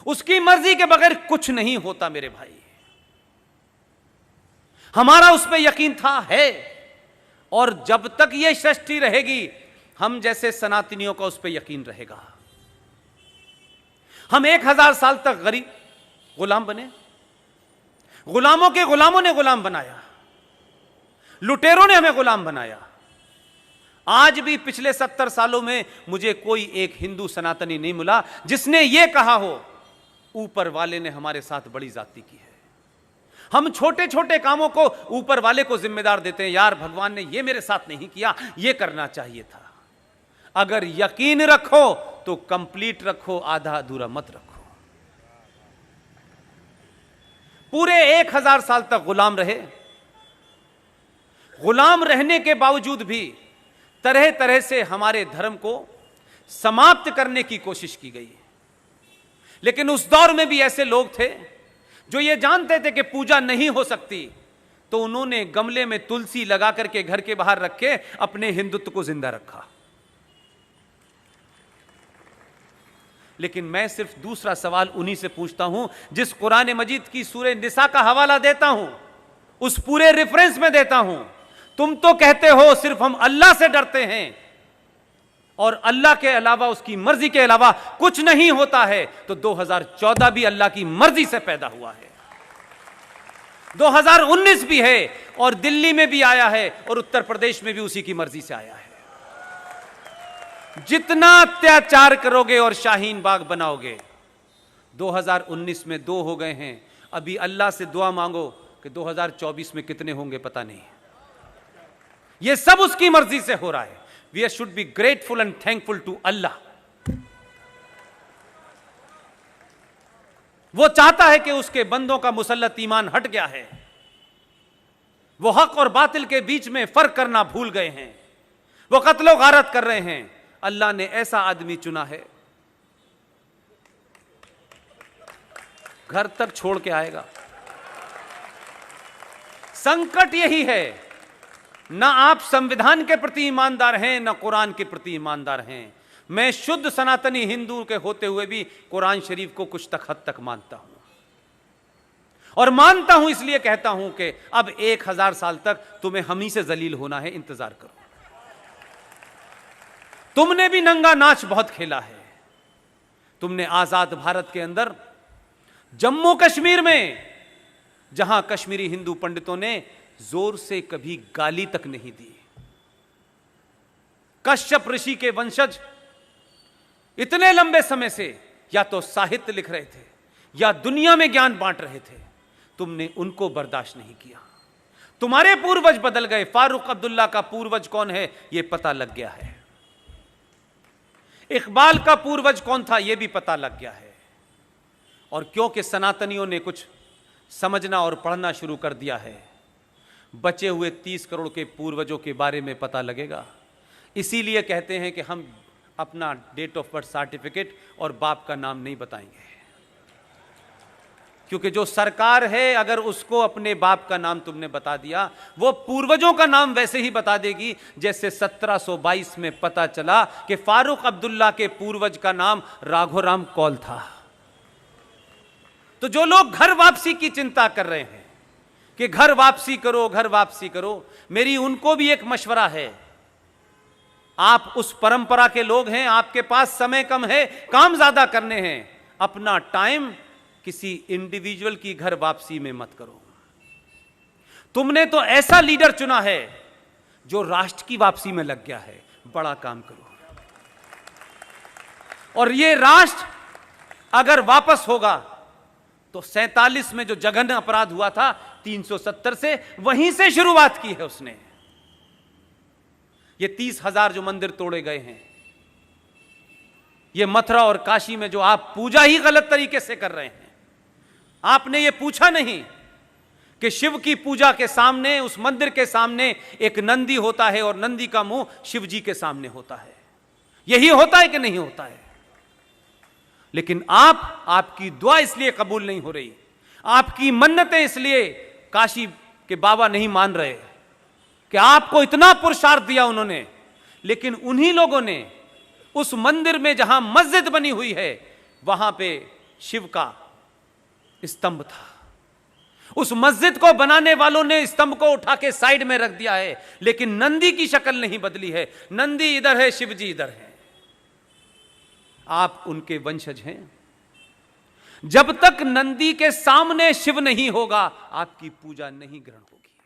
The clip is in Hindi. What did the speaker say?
उसकी मर्जी के बगैर कुछ नहीं होता मेरे भाई। हमारा उस पर यकीन था, है, और जब तक यह सृष्टि रहेगी हम जैसे सनातनियों का उस पर यकीन रहेगा। हम 1000 साल तक गरीब गुलाम बने, गुलामों के गुलामों ने गुलाम बनाया, लुटेरों ने हमें गुलाम बनाया। आज भी पिछले 70 सालों में मुझे कोई एक हिंदू सनातनी नहीं मिला जिसने यह कहा हो ऊपर वाले ने हमारे साथ बड़ी जाती की है। हम छोटे छोटे कामों को ऊपर वाले को जिम्मेदार देते हैं, यार भगवान ने यह मेरे साथ नहीं किया, यह करना चाहिए था। अगर यकीन रखो तो कंप्लीट रखो, आधा अधूरा मत रखो। पूरे 1000 साल तक गुलाम रहे, गुलाम रहने के बावजूद भी तरह तरह से हमारे धर्म को समाप्त करने की कोशिश की गई। लेकिन उस दौर में भी ऐसे लोग थे जो ये जानते थे कि पूजा नहीं हो सकती, तो उन्होंने गमले में तुलसी लगा करके घर के बाहर रखे, अपने हिंदुत्व को जिंदा रखा। लेकिन मैं सिर्फ दूसरा सवाल उन्हीं से पूछता हूं जिस कुरान मजीद की सूरह निसा का हवाला देता हूं, उस पूरे रेफरेंस में देता हूं। तुम तो कहते हो सिर्फ हम अल्लाह से डरते हैं और अल्लाह के अलावा, उसकी मर्जी के अलावा कुछ नहीं होता है, तो 2014 भी अल्लाह की मर्जी से पैदा हुआ है, 2019 भी है, और दिल्ली में भी आया है, और उत्तर प्रदेश में भी उसी की मर्जी से आया है। जितना अत्याचार करोगे और शाहीन बाग बनाओगे, 2019 में 2 हो गए हैं, अभी अल्लाह से दुआ मांगो कि 2024 में कितने होंगे पता नहीं। यह सब उसकी मर्जी से हो रहा है। We should be grateful and thankful to Allah. वो चाहता है कि उसके बंदों का मुसल्लत ईमान हट गया है, वो हक और बातिल के बीच में फर्क करना भूल गए हैं, वो कत्लो गारत कर रहे हैं। अल्लाह ने ऐसा आदमी चुना है, घर तक छोड़ के आएगा। संकट यही है, ना आप संविधान के प्रति ईमानदार हैं, ना कुरान के प्रति ईमानदार हैं। मैं शुद्ध सनातनी हिंदू के होते हुए भी कुरान शरीफ को कुछ तक हद तक मानता हूं, और मानता हूं इसलिए कहता हूं कि अब 1000 साल तक तुम्हें हम ही से जलील होना है, इंतजार करो। तुमने भी नंगा नाच बहुत खेला है। तुमने आजाद भारत के अंदर जम्मू कश्मीर में, जहां कश्मीरी हिंदू पंडितों ने जोर से कभी गाली तक नहीं दी, कश्यप ऋषि के वंशज इतने लंबे समय से या तो साहित्य लिख रहे थे या दुनिया में ज्ञान बांट रहे थे, तुमने उनको बर्दाश्त नहीं किया। तुम्हारे पूर्वज बदल गए। फारूक अब्दुल्ला का पूर्वज कौन है यह पता लग गया है, इकबाल का पूर्वज कौन था यह भी पता लग गया है। और क्योंकि सनातनियों ने कुछ समझना और पढ़ना शुरू कर दिया है, बचे हुए 30 करोड़ के पूर्वजों के बारे में पता लगेगा। इसीलिए कहते हैं कि हम अपना डेट ऑफ बर्थ सर्टिफिकेट और बाप का नाम नहीं बताएंगे, क्योंकि जो सरकार है अगर उसको अपने बाप का नाम तुमने बता दिया, वो पूर्वजों का नाम वैसे ही बता देगी जैसे 1722 में पता चला कि फारूक अब्दुल्ला के पूर्वज का नाम राघोराम कौल था। तो जो लोग घर वापसी की चिंता कर रहे हैं कि घर वापसी करो, घर वापसी करो, मेरी उनको भी एक मशवरा है। आप उस परंपरा के लोग हैं, आपके पास समय कम है, काम ज्यादा करने हैं, अपना टाइम किसी इंडिविजुअल की घर वापसी में मत करो। तुमने तो ऐसा लीडर चुना है जो राष्ट्र की वापसी में लग गया है, बड़ा काम करो। और ये राष्ट्र अगर वापस होगा तो 47 में जो जघन्य अपराध हुआ था 370 से, वहीं से शुरुआत की है उसने। ये 30,000 जो मंदिर तोड़े गए हैं, ये मथुरा और काशी में जो आप पूजा ही गलत तरीके से कर रहे हैं, आपने ये पूछा नहीं कि शिव की पूजा के सामने, उस मंदिर के सामने एक नंदी होता है और नंदी का मुंह शिव जी के सामने होता है। यही होता है कि नहीं होता है? लेकिन आपकी दुआ इसलिए कबूल नहीं हो रही, आपकी मन्नतें इसलिए काशी के बाबा नहीं मान रहे कि आपको इतना पुरुषार्थ दिया उन्होंने, लेकिन उन्हीं लोगों ने उस मंदिर में जहां मस्जिद बनी हुई है वहां पे शिव का स्तंभ था। उस मस्जिद को बनाने वालों ने स्तंभ को उठा के साइड में रख दिया है, लेकिन नंदी की शक्ल नहीं बदली है। नंदी इधर है, शिवजी इधर है। आप उनके वंशज हैं। जब तक नंदी के सामने शिव नहीं होगा, आपकी पूजा नहीं ग्रहण होगी।